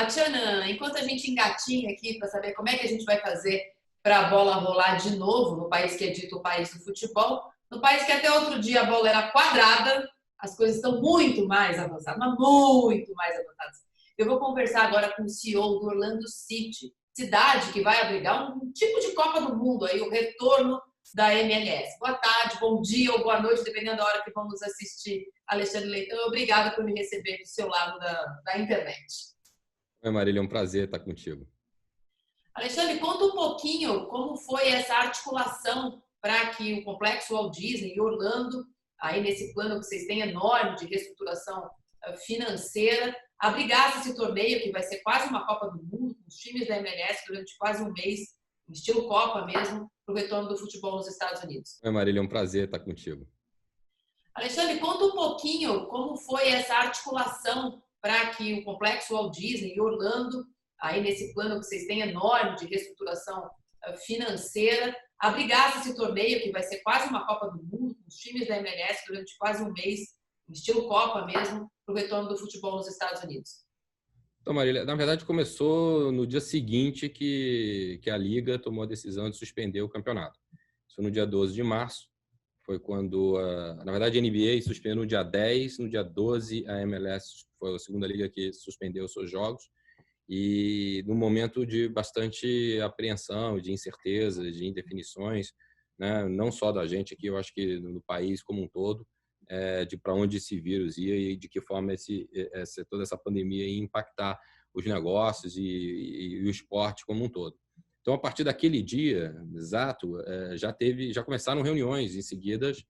Tchanan, enquanto a gente engatinha aqui para saber como é que a gente vai fazer para a bola rolar de novo no país que é dito o país do futebol, no país que até outro dia a bola era quadrada, as coisas estão muito mais avançadas, mas muito mais avançadas. Eu vou conversar agora com o CEO do Orlando City, cidade que vai abrigar um tipo de Copa do Mundo, aí, o retorno da MLS. Boa tarde, bom dia ou boa noite, dependendo da hora que vamos assistir. Alexandre Leitão, obrigada por me receber do seu lado da internet. Oi, Marília, é um prazer estar contigo. Alexandre, conta um pouquinho como foi essa articulação para que o Complexo Walt Disney e Orlando, aí nesse plano que vocês têm enorme de reestruturação financeira, abrigasse esse torneio que vai ser quase uma Copa do Mundo, com os times da MLS durante quase um mês, estilo Copa mesmo, para o retorno do futebol nos Estados Unidos. Oi, Marília, é um prazer estar contigo. Alexandre, conta um pouquinho como foi essa articulação para que o Complexo Walt Disney e Orlando, aí nesse plano que vocês têm enorme de reestruturação financeira, abrigasse esse torneio que vai ser quase uma Copa do Mundo, com os times da MLS durante quase um mês, estilo Copa mesmo, para o retorno do futebol nos Estados Unidos. Então, Marília, na verdade começou no dia seguinte que a Liga tomou a decisão de suspender o campeonato. Isso no dia 12 de março, foi quando, na verdade, a NBA suspendeu no dia 10, no dia 12 a MLS foi a segunda liga que suspendeu os seus jogos, e num momento de bastante apreensão, de incertezas, de indefinições, né? Não só da gente aqui, eu acho que no país como um todo, de para onde esse vírus ia e de que forma toda essa pandemia ia impactar os negócios e o esporte como um todo. Então, a partir daquele dia exato, já começaram reuniões em seguidas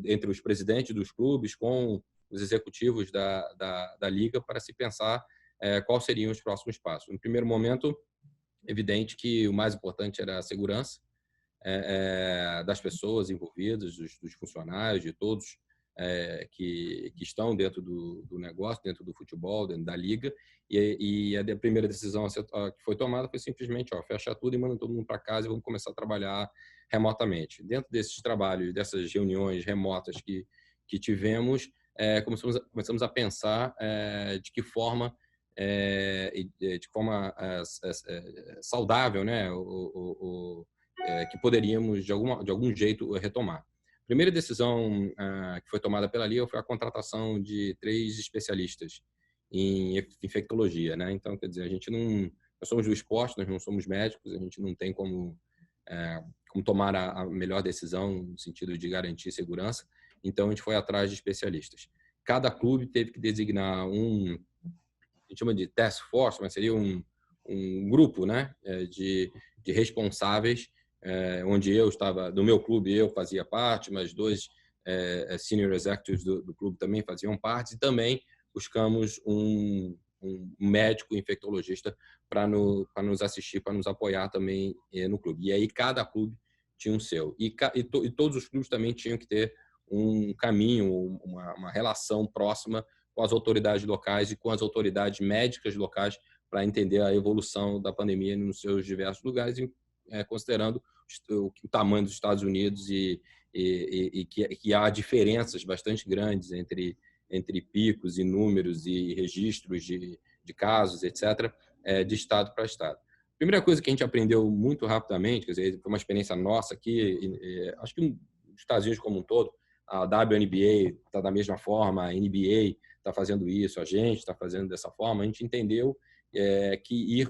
entre os presidentes dos clubes com os executivos da liga para se pensar quais seriam os próximos passos. No primeiro momento, evidente que o mais importante era a segurança das pessoas envolvidas, dos funcionários, de todos que estão dentro do negócio, dentro do futebol, dentro da liga. E a primeira decisão que foi tomada foi simplesmente fecha tudo e manda todo mundo para casa e vamos começar a trabalhar remotamente. Dentro desses trabalhos, dessas reuniões remotas que tivemos, começamos a pensar de que forma saudável, né, que poderíamos de algum jeito retomar. A primeira decisão que foi tomada pela Liga foi a contratação de 3 especialistas em infectologia, né? Então, quer dizer, nós somos do esporte, nós não somos médicos, a gente não tem como tomar a melhor decisão no sentido de garantir segurança. Então, a gente foi atrás de especialistas. Cada clube teve que designar a gente chama de task force, mas seria um grupo, né, de responsáveis, onde eu estava, no meu clube eu fazia parte, mas 2 senior executives do clube também faziam parte, e também buscamos um médico infectologista para nos assistir, para nos apoiar também no clube. E aí cada clube tinha um seu. E todos os clubes também tinham que ter um caminho, uma relação próxima com as autoridades locais e com as autoridades médicas locais para entender a evolução da pandemia nos seus diversos lugares, considerando o tamanho dos Estados Unidos e que há diferenças bastante grandes entre picos e números e registros de casos, etc., de estado para estado. A primeira coisa que a gente aprendeu muito rapidamente, quer dizer, foi uma experiência nossa aqui, acho que nos Estados Unidos como um todo, a WNBA está da mesma forma, a NBA está fazendo isso, a gente está fazendo dessa forma. A gente entendeu que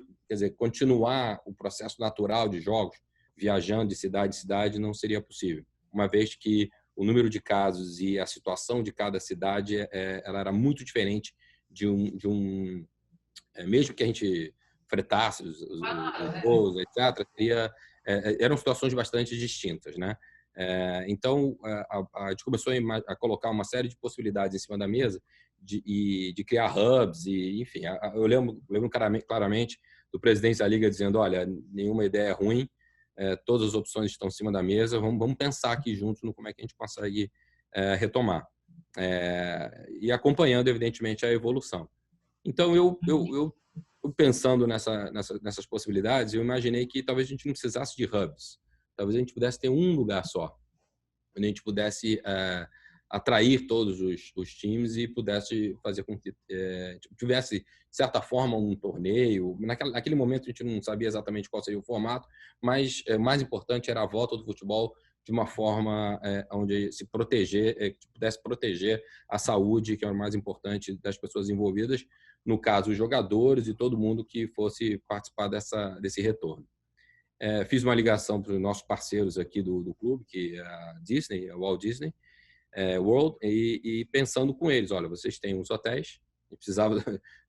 continuar o processo natural de jogos, viajando de cidade em cidade, não seria possível, uma vez que o número de casos e a situação de cada cidade ela era muito diferente mesmo que a gente fretasse os voos, etc., eram situações bastante distintas, né? Então, a gente começou a colocar uma série de possibilidades em cima da mesa de criar hubs, e, enfim, eu lembro claramente do presidente da Liga dizendo, olha, nenhuma ideia é ruim, todas as opções estão em cima da mesa, vamos pensar aqui juntos no como é que a gente consegue retomar. E acompanhando, evidentemente, a evolução. Então, eu pensando nessas possibilidades, eu imaginei que talvez a gente não precisasse de hubs, talvez a gente pudesse ter um lugar só, onde a gente pudesse atrair todos os times e pudesse fazer com que tivesse, de certa forma, um torneio. Naquele momento, a gente não sabia exatamente qual seria o formato, mas o mais importante era a volta do futebol de uma forma onde se pudesse proteger a saúde, que é o mais importante das pessoas envolvidas, no caso, os jogadores e todo mundo que fosse participar desse retorno. Fiz uma ligação para os nossos parceiros aqui do clube, que é a Disney, a Walt Disney World, e pensando com eles, olha, vocês têm uns hotéis,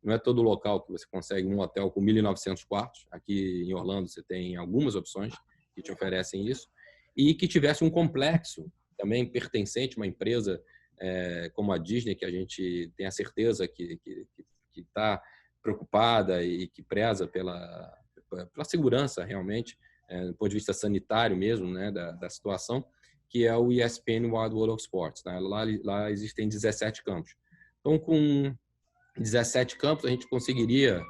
não é todo local que você consegue um hotel com 1.900 quartos, aqui em Orlando você tem algumas opções que te oferecem isso, e que tivesse um complexo também pertencente a uma empresa como a Disney, que a gente tem a certeza que está preocupada e que preza pela segurança realmente, do ponto de vista sanitário mesmo, né, da situação, que é o ESPN Wide World of Sports. Né? Lá existem 17 campos. Então, com 17 campos, a gente conseguiria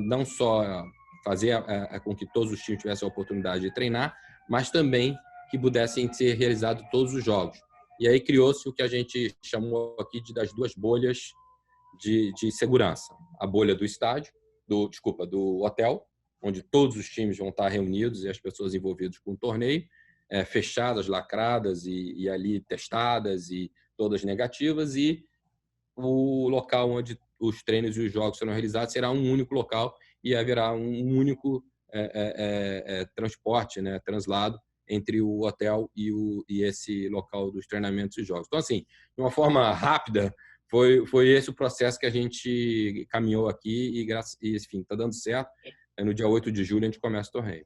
não só fazer com que todos os times tivessem a oportunidade de treinar, mas também que pudessem ser realizados todos os jogos. E aí criou-se o que a gente chamou aqui das duas bolhas de segurança. A bolha do estádio, do hotel, onde todos os times vão estar reunidos e as pessoas envolvidas com o torneio, fechadas, lacradas e ali testadas e todas negativas, e o local onde os treinos e os jogos serão realizados será um único local e haverá um único transporte, né, translado entre o hotel e esse local dos treinamentos e jogos. Então, assim, de uma forma rápida, foi esse o processo que a gente caminhou aqui e enfim, está dando certo. No dia 8 de julho a gente começa o torneio.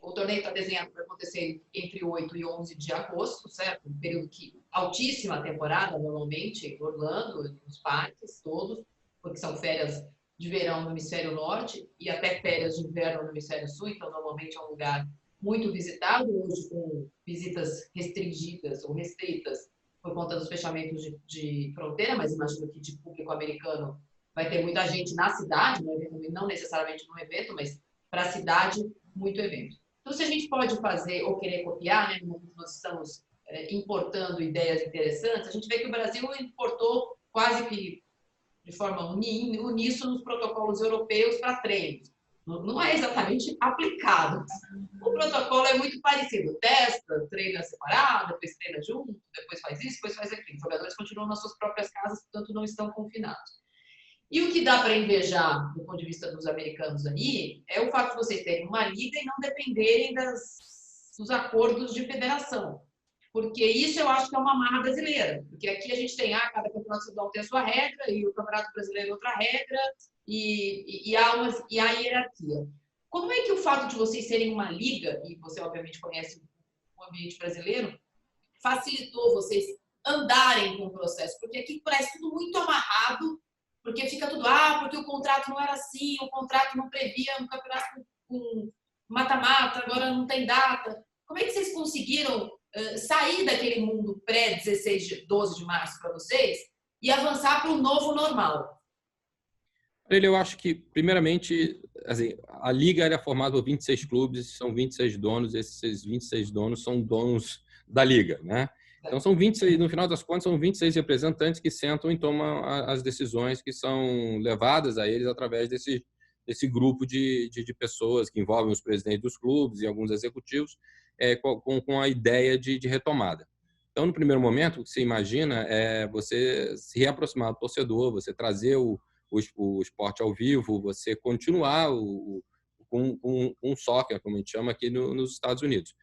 O torneio está desenhado para acontecer entre 8 e 11 de agosto, certo? Um período que altíssima temporada, normalmente, em Orlando, nos parques todos, porque são férias de verão no hemisfério norte e até férias de inverno no hemisfério sul, então normalmente é um lugar muito visitado, hoje com visitas restringidas ou restritas por conta dos fechamentos de fronteira, mas imagino que de público americano vai ter muita gente na cidade, não necessariamente no evento, mas para a cidade, muito evento. Então, se a gente pode fazer ou querer copiar, né, nós estamos importando ideias interessantes, a gente vê que o Brasil importou quase que de forma uníssona os protocolos europeus para treinos. Não é exatamente aplicado. O protocolo é muito parecido. Testa, treina separado, depois treina junto, depois faz isso, depois faz aquilo. Os jogadores continuam nas suas próprias casas, portanto não estão confinados. E o que dá para invejar, do ponto de vista dos americanos aí, é o fato de vocês terem uma liga e não dependerem dos acordos de federação. Porque isso eu acho que é uma marra brasileira. Porque aqui a gente tem, cada campeonato estadual tem a sua regra, e o campeonato brasileiro outra regra, e há hierarquia. Como é que o fato de vocês serem uma liga, e você obviamente conhece o ambiente brasileiro, facilitou vocês andarem com o processo? Porque aqui parece tudo muito amarrado, porque fica tudo, porque o contrato não era assim, o contrato não previa um campeonato com mata-mata, agora não tem data. Como é que vocês conseguiram sair daquele mundo pré-12 de março para vocês e avançar para o novo normal? Eu acho que, primeiramente, assim, a liga era formada por 26 clubes, são 26 donos, esses 26 donos são donos da liga, né? Então, são 26, no final das contas, são 26 representantes que sentam e tomam as decisões que são levadas a eles através desse grupo de pessoas que envolvem os presidentes dos clubes e alguns executivos com a ideia de retomada. Então, no primeiro momento, o que você imagina é você se reaproximar do torcedor, você trazer o esporte ao vivo, você continuar com um soccer, como a gente chama aqui nos Estados Unidos.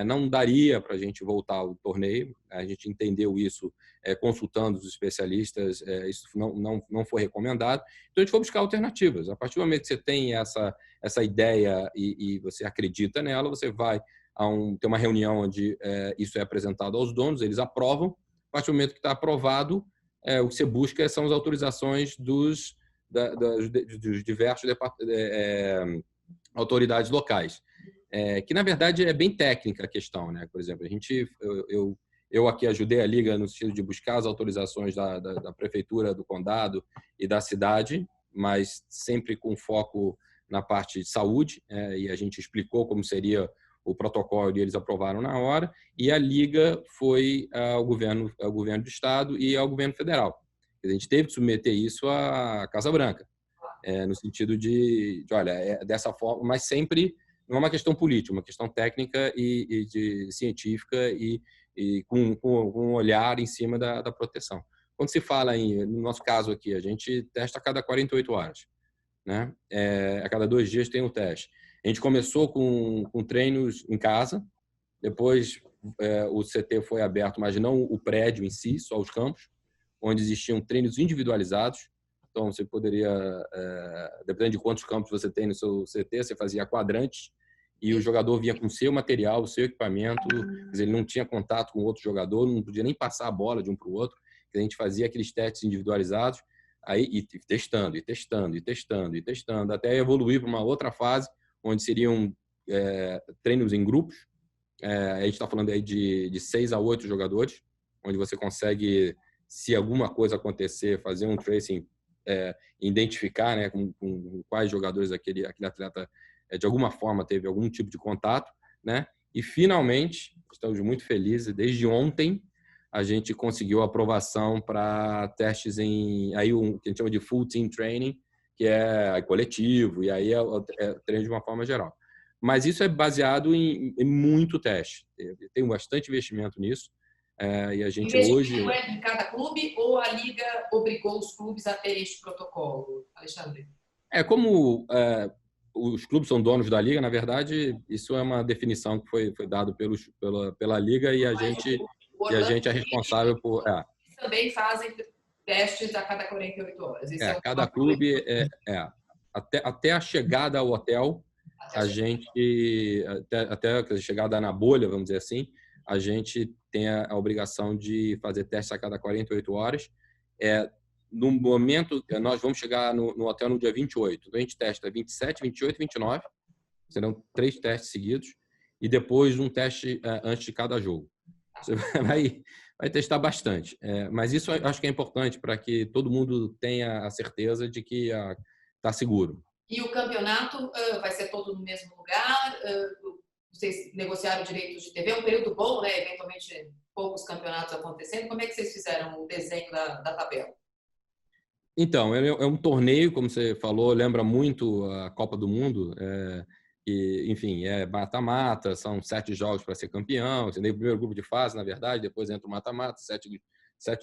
Não daria para a gente voltar ao torneio, a gente entendeu isso consultando os especialistas, isso não foi recomendado, então a gente foi buscar alternativas. A partir do momento que você tem essa ideia e você acredita nela, você vai ter uma reunião onde isso é apresentado aos donos, eles aprovam. A partir do momento que está aprovado, o que você busca são as autorizações dos diversos autoridades locais. Que, na verdade, é bem técnica a questão, né? Por exemplo, eu aqui ajudei a Liga no sentido de buscar as autorizações da prefeitura, do condado e da cidade, mas sempre com foco na parte de saúde, e a gente explicou como seria o protocolo e eles aprovaram na hora, e a Liga foi ao governo do Estado e ao governo federal. A gente teve que submeter isso à Casa Branca, no sentido olha, dessa forma, mas sempre não é uma questão política, uma questão técnica e científica e com um olhar em cima da proteção. Quando se fala no nosso caso aqui, a gente testa a cada 48 horas, né? A cada 2 dias tem um teste. A gente começou com treinos em casa, depois o CT foi aberto, mas não o prédio em si, só os campos, onde existiam treinos individualizados. Então, você poderia, dependendo de quantos campos você tem no seu CT, você fazia quadrantes e o jogador vinha com o seu material, o seu equipamento, quer dizer, ele não tinha contato com outro jogador, não podia nem passar a bola de um para o outro. A gente fazia aqueles testes individualizados, aí e testando, até evoluir para uma outra fase, onde seriam treinos em grupos. A gente está falando aí de 6 a 8 jogadores, onde você consegue, se alguma coisa acontecer, fazer um tracing, identificar, né, com quais jogadores aquele atleta de alguma forma teve algum tipo de contato, né? E finalmente, estamos muito felizes, desde ontem a gente conseguiu aprovação para testes aí que a gente chama de full team training, que é coletivo, e aí é treino de uma forma geral. Mas isso é baseado em muito teste. Tem bastante investimento nisso. E a gente hoje... é de cada clube ou a Liga obrigou os clubes a ter este protocolo, Alexandre? Como os clubes são donos da Liga, na verdade, isso é uma definição que foi dado pela Liga e a gente é responsável por... Também fazem testes a cada 48 horas. Cada clube... Até a chegada ao hotel, a gente... Até a chegada na bolha, vamos dizer assim, a gente tem a obrigação de fazer testes a cada 48 horas. No momento, nós vamos chegar no hotel no dia 28. Então, a gente testa 27, 28 e 29. Serão 3 testes seguidos. E depois um teste antes de cada jogo. Você vai testar bastante. Mas isso eu acho que é importante para que todo mundo tenha a certeza de que está seguro. E o campeonato vai ser todo no mesmo lugar? Vocês negociaram direitos de TV? É um período bom, né? Eventualmente, poucos campeonatos acontecendo. Como é que vocês fizeram o desenho da tabela? Então, é um torneio, como você falou, lembra muito a Copa do Mundo. Enfim, é mata-mata, são 7 jogos para ser campeão. Você tem o primeiro grupo de fase, na verdade, depois entra o mata-mata, 7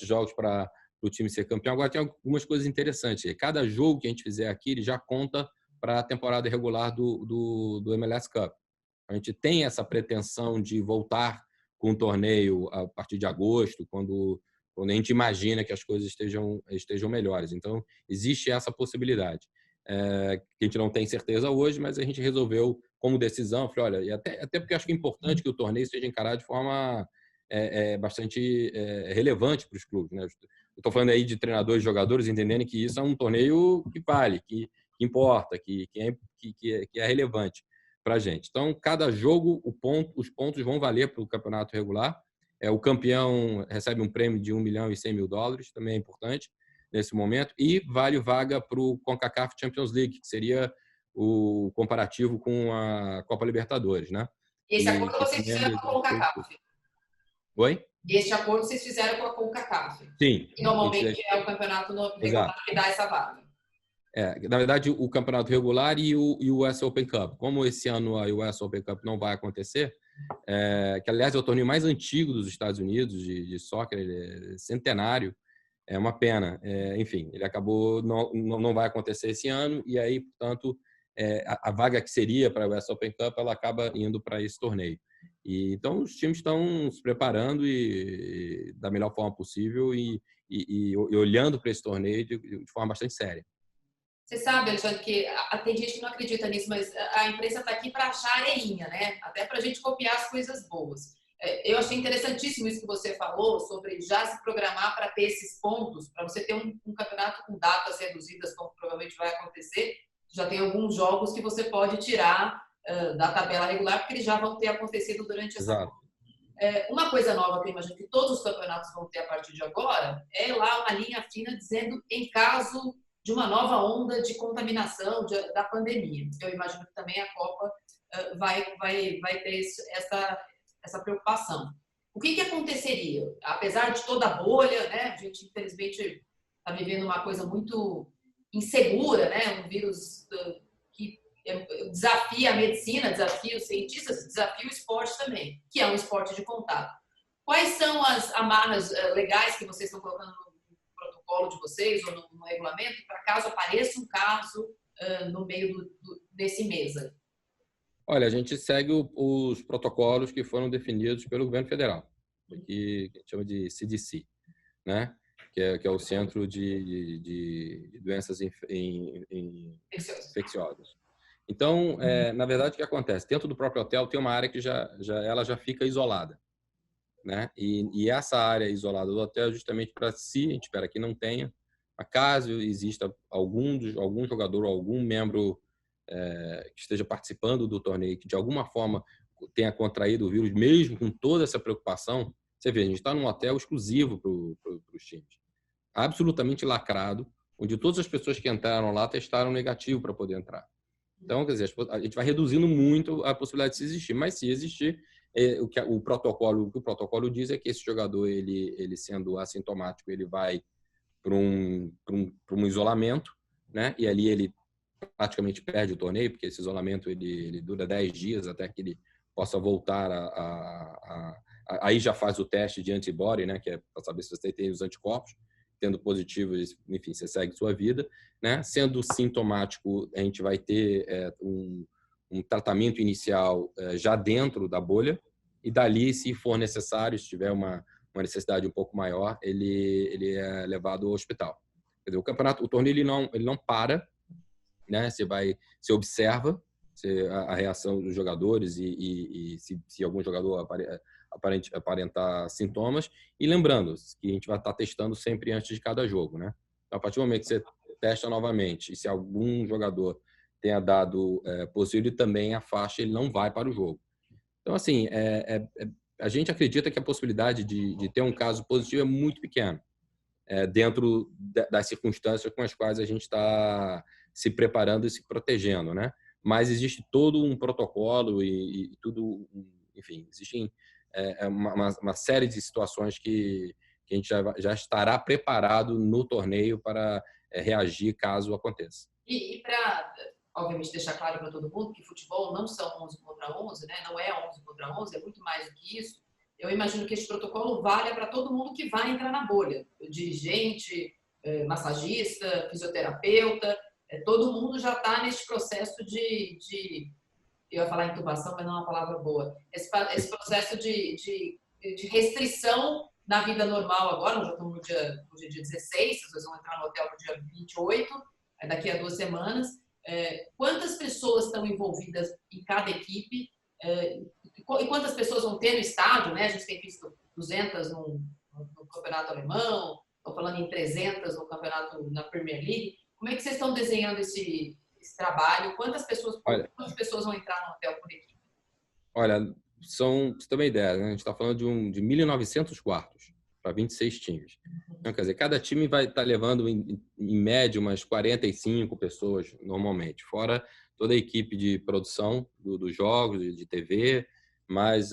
jogos para o time ser campeão. Agora, tem algumas coisas interessantes. Cada jogo que a gente fizer aqui, ele já conta para a temporada regular do MLS Cup. A gente tem essa pretensão de voltar com o torneio a partir de agosto, quando a gente imagina que as coisas estejam melhores. Então, existe essa possibilidade. Que a gente não tem certeza hoje, mas a gente resolveu como decisão. Falei, olha, e até porque acho que é importante que o torneio seja encarado de forma bastante relevante para os clubes, né? Eu estou falando aí de treinadores e jogadores entenderem que isso é um torneio que vale, que importa, que é relevante para a gente. Então, cada jogo, os pontos vão valer para o campeonato regular. O campeão recebe um prêmio de $1.100.000, também é importante nesse momento, e vale vaga para o CONCACAF Champions League, que seria o comparativo com a Copa Libertadores, né? Esse acordo vocês fizeram com a CONCACAF? Oi? Este acordo vocês fizeram com a CONCACAF? Sim. E normalmente é o campeonato regular que dá essa vaga. Na verdade, o campeonato regular e o US Open Cup. Como esse ano a US Open Cup não vai acontecer, que aliás é o torneio mais antigo dos Estados Unidos de soccer, ele é centenário, é uma pena. Enfim, ele acabou, não vai acontecer esse ano, e aí, portanto, a vaga que seria para o US Open Cup, ela acaba indo para esse torneio. Então, os times estão se preparando da melhor forma possível e olhando para esse torneio de forma bastante séria. Você sabe, Alexandre, que tem gente que não acredita nisso, mas a imprensa está aqui para achar areinha, né? Até para a gente copiar as coisas boas. Eu achei interessantíssimo isso que você falou sobre já se programar para ter esses pontos, para você ter um campeonato com datas reduzidas, como provavelmente vai acontecer. Já tem alguns jogos que você pode tirar da tabela regular, porque eles já vão ter acontecido durante essa Copa. Uma coisa nova que eu imagino que todos os campeonatos vão ter a partir de agora é lá uma linha fina dizendo em caso de uma nova onda de contaminação da pandemia. Eu imagino que também a Copa vai ter essa preocupação. O que aconteceria? Apesar de toda a bolha, né, a gente, infelizmente, está vivendo uma coisa muito insegura, né, um vírus que desafia a medicina, desafia os cientistas, desafia o esporte também, que é um esporte de contato. Quais são as amarras legais que vocês estão colocando no protocolo de vocês ou no regulamento para caso apareça um caso no meio desse mês? Olha, a gente segue os protocolos que foram definidos pelo governo federal, que a gente chama de CDC, né? Que é o Centro de Doenças Infecciosas. Então, na verdade, o que acontece? Dentro do próprio hotel tem uma área que ela já fica isolada, né? E essa área isolada do hotel é justamente para, se a gente espera que não tenha, caso exista algum jogador ou algum membro que esteja participando do torneio que de alguma forma tenha contraído o vírus, mesmo com toda essa preocupação, você vê, a gente está num hotel exclusivo para os times, absolutamente lacrado, onde todas as pessoas que entraram lá testaram negativo para poder entrar. Então, quer dizer, a gente vai reduzindo muito a possibilidade de se existir, mas se existir, o que o protocolo diz é que esse jogador, ele sendo assintomático, ele vai para um isolamento, né? E ali ele praticamente perde o torneio, porque esse isolamento ele dura 10 dias até que ele possa voltar aí já faz o teste de antibody, né? Que é para saber se você tem os anticorpos. Tendo positivo, enfim, você segue sua vida, né? Sendo sintomático, a gente vai ter um tratamento inicial já dentro da bolha, e dali, se for necessário, se tiver uma necessidade um pouco maior, ele é levado ao hospital. Quer dizer, o torneio ele não para, né? Você observa a reação dos jogadores e se algum jogador aparentar sintomas, e lembrando que a gente vai estar testando sempre antes de cada jogo, né? Então, a partir do momento que você testa novamente e se algum jogador tenha dado positivo, ele também afasta, ele não vai para o jogo. Então, assim, a gente acredita que a possibilidade de ter um caso positivo é muito pequena, dentro das circunstâncias com as quais a gente está se preparando e se protegendo, né? Mas existe todo um protocolo e tudo, enfim, existem uma série de situações que a gente já estará preparado no torneio para reagir caso aconteça. E para, obviamente, deixar claro para todo mundo que futebol não são 11 contra 11, né? Não é 11 contra 11, é muito mais do que isso. Eu imagino que esse protocolo valha para todo mundo que vai entrar na bolha. O dirigente, massagista, fisioterapeuta, todo mundo já está nesse processo eu ia falar intubação, mas não é uma palavra boa. Esse processo de restrição na vida normal agora, nós já estamos no dia 16, vocês vão entrar no hotel no dia 28, daqui a 2 semanas. Quantas pessoas estão envolvidas em cada equipe? E quantas pessoas vão ter no estádio, né? A gente tem visto 200 no campeonato alemão, estão falando em 300 no campeonato, na Premier League. Como é que vocês estão desenhando esse trabalho? Quantas pessoas vão entrar no hotel por equipe? Olha, você tem uma ideia, né? A gente está falando de 1.900 quartos para 26 times. Então, quer dizer, cada time vai estar levando, em média, umas 45 pessoas normalmente, fora toda a equipe de produção dos jogos, de TV, mas,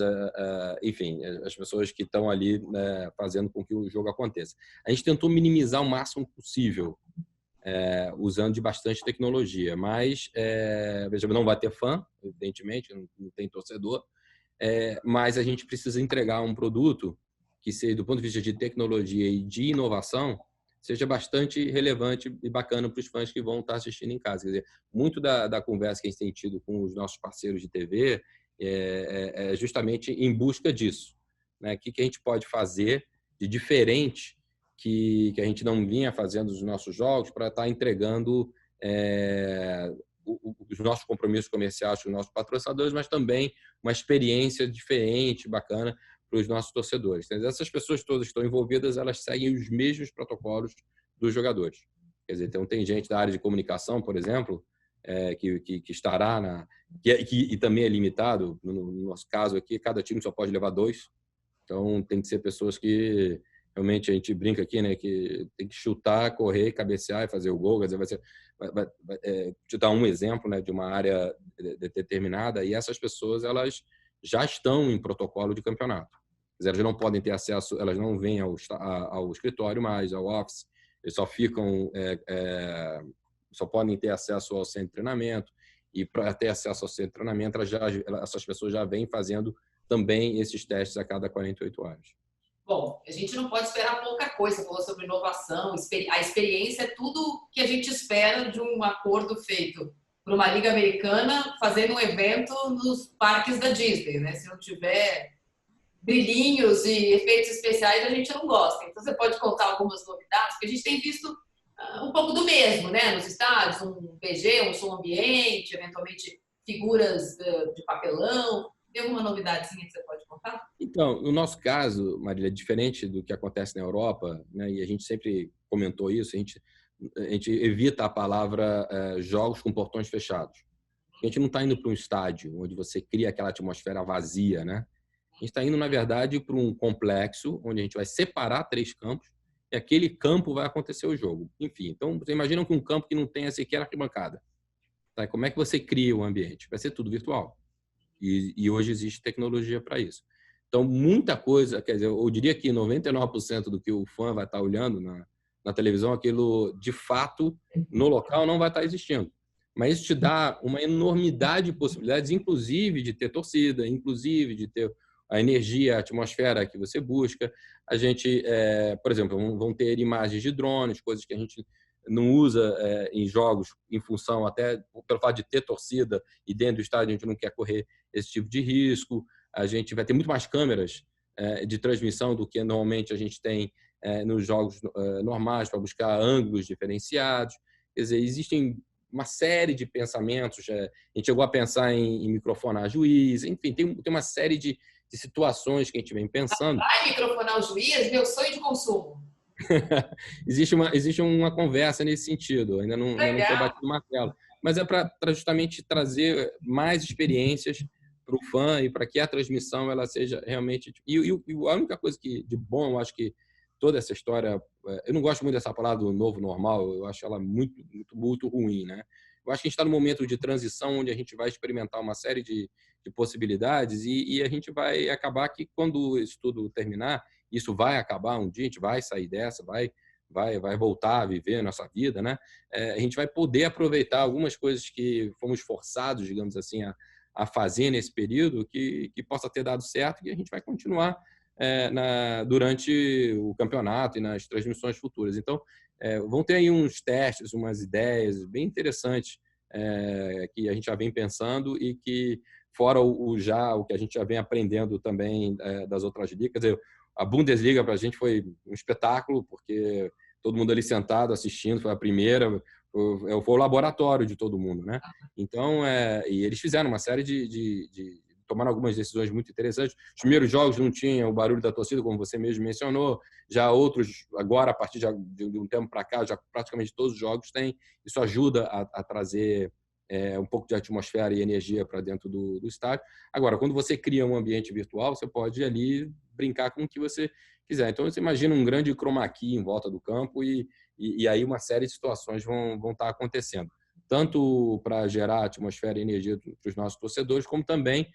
enfim, as pessoas que estão ali, né, fazendo com que o jogo aconteça. A gente tentou minimizar o máximo possível, usando de bastante tecnologia, mas veja, não vai ter fã, evidentemente, não tem torcedor, mas a gente precisa entregar um produto que seja, do ponto de vista de tecnologia e de inovação, seja bastante relevante e bacana para os fãs que vão estar assistindo em casa. Quer dizer, muito da conversa que a gente tem tido com os nossos parceiros de TV é justamente em busca disso, né? O que a gente pode fazer de diferente que a gente não vinha fazendo nos nossos jogos para estar entregando os nossos compromissos comerciais com os nossos patrocinadores, mas também uma experiência diferente, bacana para os nossos torcedores. Essas pessoas todas que estão envolvidas, elas seguem os mesmos protocolos dos jogadores. Quer dizer, então tem gente da área de comunicação, por exemplo, que estará e também é limitado. No nosso caso aqui, cada time só pode levar 2. Então tem que ser pessoas que realmente a gente brinca aqui, né, que tem que chutar, correr, cabecear e fazer o gol. Quer dizer, te dar um exemplo, né, de uma área determinada, e essas pessoas elas já estão em protocolo de campeonato. Elas não podem ter acesso, elas não vêm ao escritório mais, ao office, eles só ficam, só podem ter acesso ao centro de treinamento, e para ter acesso ao centro de treinamento, essas pessoas já vêm fazendo também esses testes a cada 48 horas. Bom, a gente não pode esperar pouca coisa. Você falou sobre inovação, a experiência é tudo que a gente espera de um acordo feito por uma liga americana fazendo um evento nos parques da Disney, né? Se não tiver brilhinhos e efeitos especiais, a gente não gosta. Então, você pode contar algumas novidades, porque a gente tem visto um pouco do mesmo, né? Nos estádios, um PG, um som ambiente, eventualmente figuras de papelão. Tem alguma novidadezinha que você pode contar? Então, no nosso caso, Marília, é diferente do que acontece na Europa, né? E a gente sempre comentou isso, a gente evita a palavra jogos com portões fechados. A gente não está indo para um estádio onde você cria aquela atmosfera vazia, né? A gente está indo, na verdade, para um complexo onde a gente vai separar 3 campos e aquele campo vai acontecer o jogo. Enfim, então, você imagina que um campo que não tenha sequer arquibancada. Tá? Como é que você cria o ambiente? Vai ser tudo virtual. E hoje existe tecnologia para isso. Então, muita coisa, quer dizer, eu diria que 99% do que o fã vai estar olhando na televisão, aquilo, de fato, no local não vai estar existindo. Mas isso te dá uma enormidade de possibilidades, inclusive de ter torcida, inclusive de ter a energia, a atmosfera que você busca. A gente, por exemplo, vão ter imagens de drones, coisas que a gente não usa em jogos em função até pelo fato de ter torcida e dentro do estádio a gente não quer correr esse tipo de risco. A gente vai ter muito mais câmeras de transmissão do que normalmente a gente tem nos jogos normais para buscar ângulos diferenciados. Quer dizer, existem uma série de pensamentos. A gente chegou a pensar em microfonar juiz, enfim, tem uma série de situações que a gente vem pensando. Vai microfonar o juiz? Meu sonho de consumo. Existe uma conversa nesse sentido, ainda não foi batido o martelo, mas é para justamente trazer mais experiências para o fã e para que a transmissão ela seja realmente... E a única coisa de bom, eu acho que toda essa história... Eu não gosto muito dessa palavra do novo normal, eu acho ela muito, muito, muito ruim, né? Eu acho que a gente está num momento de transição onde a gente vai experimentar uma série de possibilidades e a gente vai acabar que, quando isso tudo terminar, isso vai acabar um dia, a gente vai sair dessa, vai voltar a viver a nossa vida, né? A gente vai poder aproveitar algumas coisas que fomos forçados, digamos assim, a fazer nesse período que possa ter dado certo e a gente vai continuar durante o campeonato e nas transmissões futuras. Então, vão ter aí uns testes, umas ideias bem interessantes que a gente já vem pensando e que, fora o que a gente já vem aprendendo também das outras ligas. Quer dizer, a Bundesliga para a gente foi um espetáculo, porque todo mundo ali sentado assistindo, foi a primeira, foi o laboratório de todo mundo, né? Então, e eles fizeram uma série tomaram algumas decisões muito interessantes. Os primeiros jogos não tinham o barulho da torcida, como você mesmo mencionou. Já outros, agora, a partir de um tempo para cá, já praticamente todos os jogos têm. Isso ajuda a trazer um pouco de atmosfera e energia para dentro do estádio. Agora, quando você cria um ambiente virtual, você pode ali brincar com o que você quiser. Então, você imagina um grande chroma key em volta do campo e aí uma série de situações vão estar acontecendo. Tanto para gerar atmosfera e energia para os nossos torcedores, como também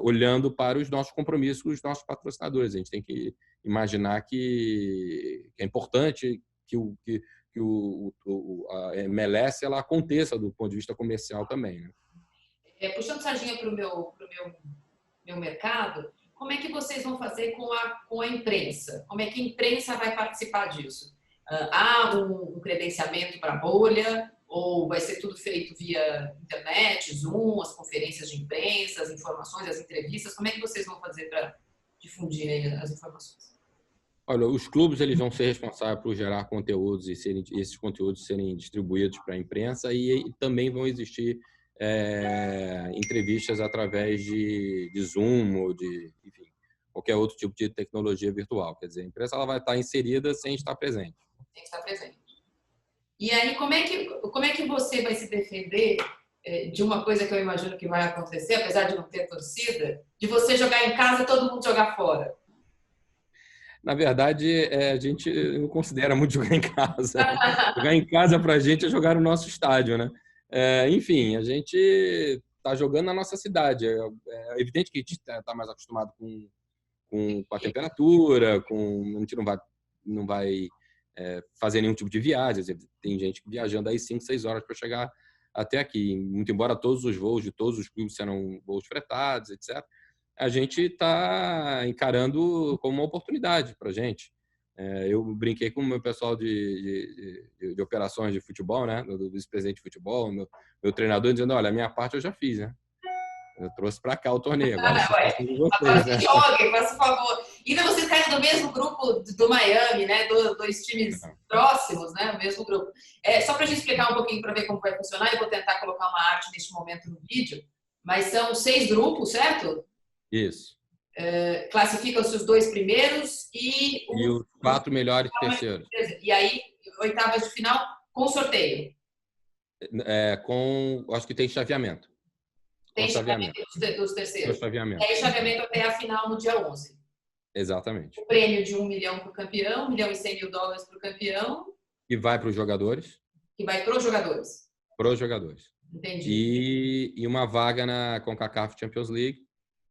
olhando para os nossos compromissos com os nossos patrocinadores. A gente tem que imaginar que é importante que a MLS ela aconteça do ponto de vista comercial também, né? Puxando sardinha para o meu mercado, como é que vocês vão fazer com a imprensa? Como é que a imprensa vai participar disso? Há um credenciamento para a bolha? Ou vai ser tudo feito via internet, Zoom, as conferências de imprensa, as informações, as entrevistas? Como é que vocês vão fazer para difundir aí as informações? Olha, os clubes eles vão ser responsáveis por gerar conteúdos e esses conteúdos serem distribuídos para a imprensa e também vão existir entrevistas através de Zoom ou enfim, qualquer outro tipo de tecnologia virtual. Quer dizer, a imprensa ela vai estar inserida sem estar presente. Sem estar presente. E aí, como é que você vai se defender de uma coisa que eu imagino que vai acontecer, apesar de não ter torcida, de você jogar em casa e todo mundo jogar fora? na verdade, a gente não considera muito jogar em casa. Jogar em casa para a gente é jogar no nosso estádio, né? Enfim, a gente está jogando na nossa cidade. É evidente que a gente está mais acostumado com a temperatura, a gente não vai fazer nenhum tipo de viagem. Tem gente viajando aí 5, 6 horas para chegar até aqui. Muito embora todos os voos de todos os clubes serão voos fretados, etc., a gente está encarando como uma oportunidade para a gente. Eu brinquei com o meu pessoal de operações de futebol, né? Do vice-presidente de futebol, meu treinador, dizendo, olha, a minha parte eu já fiz, né? Eu trouxe para cá o torneio, agora vocês, né? Joguem, faça o favor. E ainda vocês caem do mesmo grupo do Miami, né? Dois times próximos, né? O mesmo grupo. Só para a gente explicar um pouquinho para ver como vai funcionar, eu vou tentar colocar uma arte neste momento no vídeo, mas são 6 grupos, certo? Isso. Classificam-se os 2 primeiros e os 4 melhores terceiros. E aí, oitavas de final com sorteio. Acho que tem chaveamento. Tem chaveamento dos terceiros. Chaveamento. E aí, chaveamento até a final no dia 11. Exatamente. O prêmio de $1 milhão para o campeão, $1.100.000 para o campeão. E vai para os jogadores. E vai para os jogadores. Para os jogadores. Entendi. E uma vaga na CONCACAF Champions League.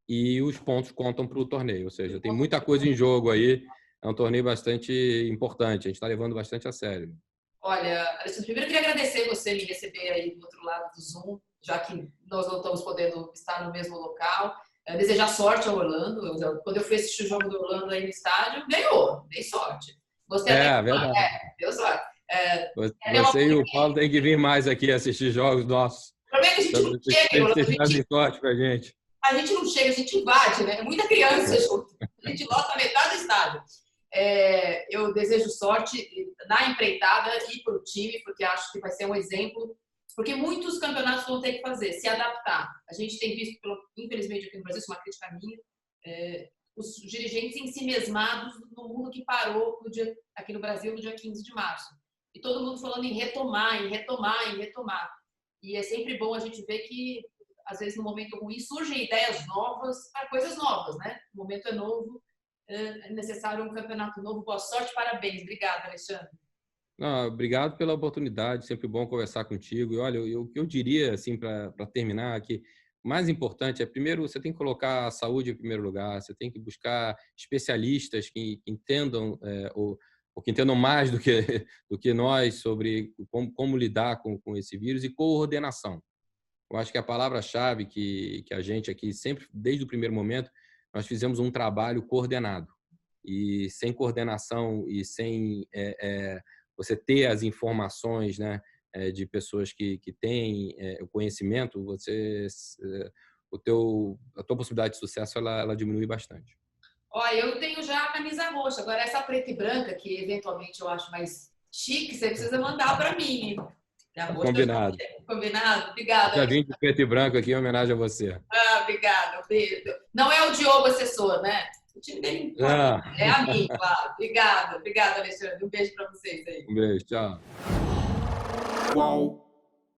E os pontos contam para o torneio. Ou seja, tem muita coisa em jogo aí. É um torneio bastante importante. A gente está levando bastante a sério. Olha, Alexandre, primeiro eu queria agradecer você me receber aí do outro lado do Zoom, já que nós não estamos podendo estar no mesmo local. Desejar sorte ao Orlando. Quando eu fui assistir o jogo do Orlando aí no estádio, dei sorte. Gostei até verdade. Deu sorte. Você e o Paulo têm que vir mais aqui assistir jogos nossos. O problema é que a gente não chega. A gente não chega, a gente invade, né? Muita criança junto. A gente lota metade do estádio. Eu desejo sorte na empreitada e para o time, porque acho que vai ser um exemplo. Porque muitos campeonatos vão ter que fazer, se adaptar. A gente tem visto, infelizmente aqui no Brasil, isso é uma crítica minha, os dirigentes em si mesmados no mundo que parou aqui no Brasil no dia 15 de março. E todo mundo falando em retomar. E é sempre bom a gente ver que, às vezes, no momento ruim, surgem ideias novas para coisas novas, né? O momento é novo, é necessário um campeonato novo. Boa sorte, parabéns. Obrigada, Alexandre. Não, obrigado pela oportunidade, sempre bom conversar contigo. E olha, o que eu diria, assim, para terminar, que o mais importante é, primeiro, você tem que colocar a saúde em primeiro lugar, você tem que buscar especialistas que entendam, ou que entendam mais do que nós sobre como lidar com esse vírus, e coordenação. Eu acho que a palavra-chave que a gente aqui, sempre, desde o primeiro momento, nós fizemos um trabalho coordenado. E sem coordenação e sem você ter as informações, né, de pessoas que têm o conhecimento, a tua possibilidade de sucesso ela diminui bastante. Olha, eu tenho já a camisa roxa. Agora, essa preta e branca, que eventualmente eu acho mais chique, você precisa mandar para mim. Combinado. Combinado? Obrigada. Já vim de preto e branco aqui em homenagem a você. Obrigada. Beijo. Não é o Diogo assessor, né? O time dele é a mim, claro. Obrigada, Alexandre. Um beijo para vocês aí. Um beijo, tchau.